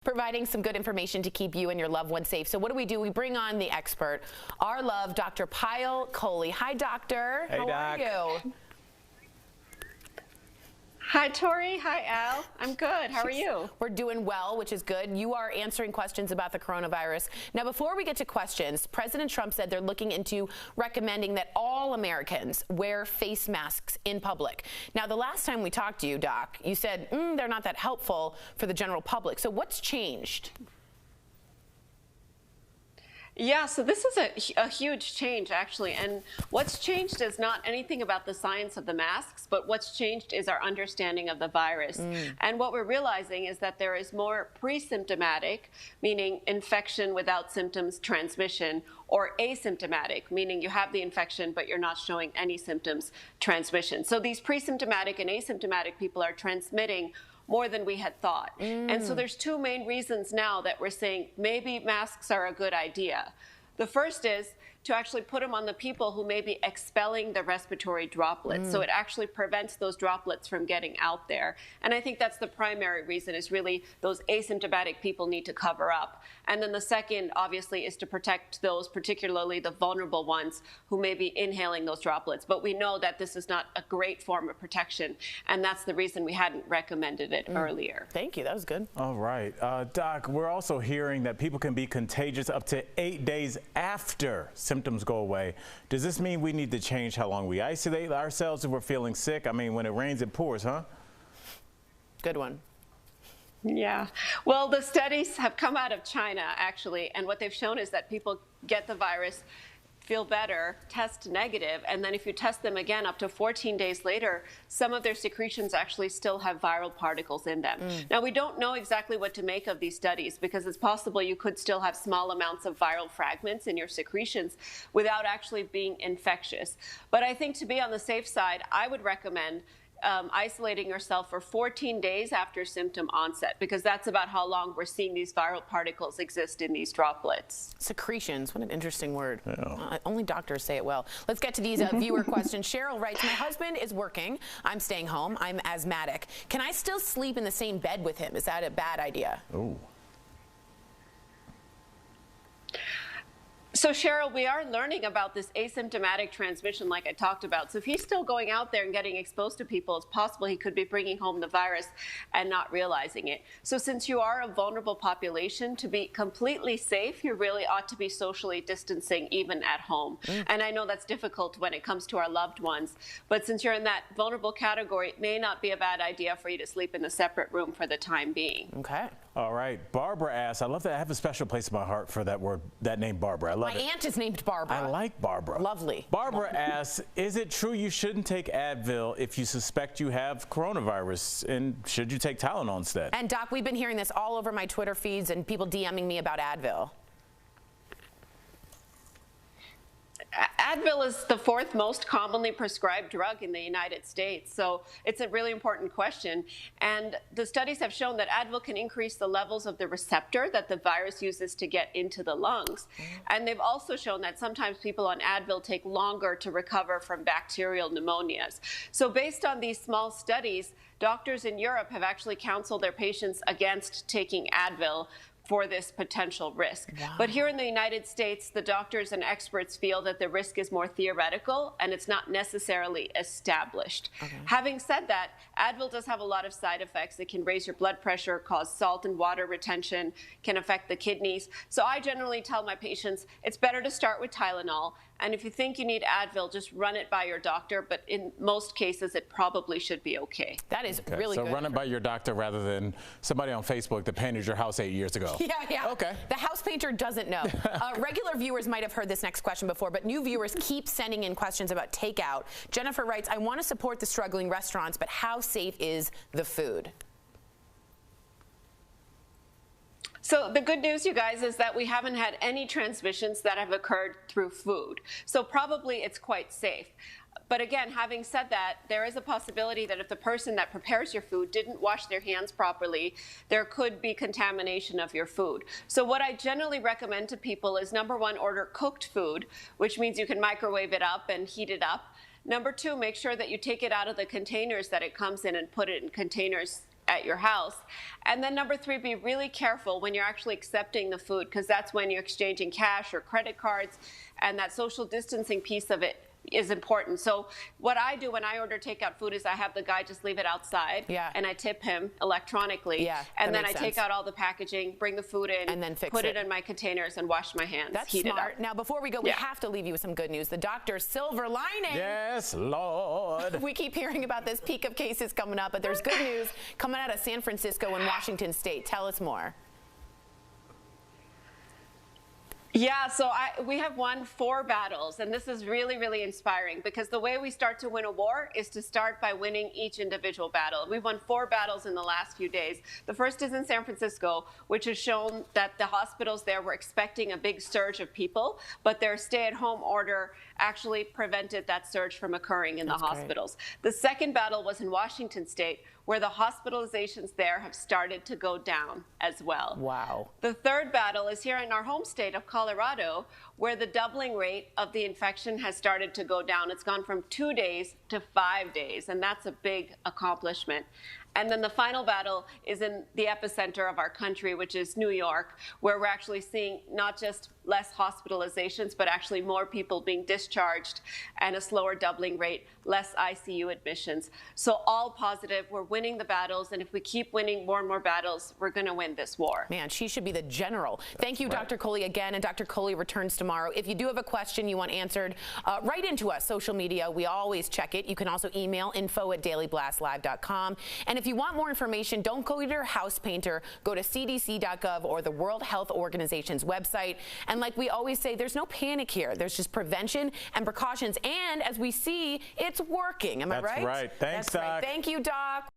Providing some good information to keep you and your loved ones safe. So what do? We bring on the expert, our love, Dr. Payal Kohli. Hi, doctor. Hey, How Doc. are you? Hi, Tori. Hi, Al. I'm good. How are you? We're doing well, which is good. You are answering questions about the coronavirus. Now, before we get to questions, President Trump said they're looking into recommending that all Americans wear face masks in public. Now, the last time we talked to you, Doc, you said they're not that helpful for the general public. So what's changed? Yeah, so this is a huge change, actually. And what's changed is not anything about the science of the masks, but what's changed is our understanding of the virus. And what we're realizing is that there is more pre-symptomatic, meaning infection without symptoms, transmission, or asymptomatic, meaning you have the infection, but you're not showing any symptoms, transmission. So these pre-symptomatic and asymptomatic people are transmitting more than we had thought. And so there's two main reasons now that we're saying maybe masks are a good idea. The first is to actually put them on the people who may be expelling the respiratory droplets. So it actually prevents those droplets from getting out there. And I think that's the primary reason, is really those asymptomatic people need to cover up. And then the second, obviously, is to protect those, particularly the vulnerable ones who may be inhaling those droplets. But we know that this is not a great form of protection, and that's the reason we hadn't recommended it earlier. Thank you. That was good. All right. Doc, we're also hearing that people can be contagious up to 8 days after symptoms go away. Does this mean we need to change how long we isolate ourselves if we're feeling sick? I mean, when it rains, it pours, huh? Good one. Yeah. Well, the studies have come out of China, actually, and what they've shown is that people get the virus, feel better, test negative, and then if you test them again up to 14 days later, some of their secretions actually still have viral particles in them. Now, we don't know exactly what to make of these studies, because it's possible you could still have small amounts of viral fragments in your secretions without actually being infectious. But I think, to be on the safe side, I would recommend isolating yourself for 14 days after symptom onset, because that's about how long we're seeing these viral particles exist in these droplets. Secretions, what an interesting word. Yeah. Only doctors say it well. Let's get to these viewer questions. Cheryl writes, my husband is working. I'm staying home. I'm asthmatic. Can I still sleep in the same bed with him? Is that a bad idea? Ooh. So, Cheryl, we are learning about this asymptomatic transmission like I talked about. So if he's still going out there and getting exposed to people, it's possible he could be bringing home the virus and not realizing it. So since you are a vulnerable population, to be completely safe, you really ought to be socially distancing even at home. And I know that's difficult when it comes to our loved ones. But since you're in that vulnerable category, it may not be a bad idea for you to sleep in a separate room for the time being. Okay. All right. Barbara asks, I love that. I have a special place in my heart for that word, that name, Barbara. I love My it. aunt is named Barbara. I like Barbara. Lovely. Barbara asks, is it true you shouldn't take Advil if you suspect you have coronavirus? And should you take Tylenol instead? And Doc, we've been hearing this all over my Twitter feeds and people DMing me about Advil. Advil is the fourth most commonly prescribed drug in the United States, so it's a really important question. And the studies have shown that Advil can increase the levels of the receptor that the virus uses to get into the lungs. And they've also shown that sometimes people on Advil take longer to recover from bacterial pneumonias. So based on these small studies, doctors in Europe have actually counseled their patients against taking Advil for this potential risk. Wow. But here in the United States, the doctors and experts feel that the risk is more theoretical and it's not necessarily established. Okay. Having said that, Advil does have a lot of side effects. It can raise your blood pressure, cause salt and water retention, can affect the kidneys. So I generally tell my patients it's better to start with Tylenol. And if you think you need Advil, just run it by your doctor. But in most cases, it probably should be okay. That is Okay. really so good. So run it by your doctor rather than somebody on Facebook that painted your house 8 years ago. Yeah. Okay. The house painter doesn't know. Regular viewers might have heard this next question before, but new viewers keep sending in questions about takeout. Jennifer writes, I want to support the struggling restaurants, but how safe is the food? So the good news, you guys, is that we haven't had any transmissions that have occurred through food. So probably it's quite safe. But again, having said that, there is a possibility that if the person that prepares your food didn't wash their hands properly, there could be contamination of your food. So what I generally recommend to people is, number one, order cooked food, which means you can microwave it up and heat it up. Number two, make sure that you take it out of the containers that it comes in and put it in containers at your house. And then number 3, be really careful when you're actually accepting the food, because that's when you're exchanging cash or credit cards, and that social distancing piece of it is important. So what I do when I order takeout food is I have the guy just leave it outside, and I tip him electronically, and then I take out all the packaging, bring the food in, and then put it in my containers and wash my hands. That's heat smart. it up. Now, before we go, we have to leave you with some good news. The doctor's silver lining. Yes, Lord. We keep hearing about this peak of cases coming up, but there's good news coming out of San Francisco and Washington State. Tell us more. Yeah, so we have won 4 battles, and this is really, really inspiring, because the way we start to win a war is to start by winning each individual battle. We've won 4 battles in the last few days. The first is in San Francisco, which has shown that the hospitals there were expecting a big surge of people, but their stay-at-home order actually prevented that surge from occurring in the hospitals. The second battle was in Washington State, where the hospitalizations there have started to go down as well. Wow. The third battle is here in our home state of Colorado, where the doubling rate of the infection has started to go down. It's gone from 2 days to 5 days, and that's a big accomplishment. And then the final battle is in the epicenter of our country, which is New York, where we're actually seeing not just less hospitalizations, but actually more people being discharged and a slower doubling rate, less ICU admissions. So all positive. We're winning the battles, and if we keep winning more and more battles, we're going to win this war. Man, she should be the general. Thank you, Dr. Kohli, again, and Dr. Kohli returns tomorrow. If you do have a question you want answered, write into us, social media. We always check it. You can also email info@dailyblastlive.com. And if you want more information, don't go to your house painter. Go to cdc.gov or the World Health Organization's website. And like we always say, there's no panic here. There's just prevention and precautions. And as we see, it's working. Am I right? That's right. Thanks, Doc. Thank you, Doc.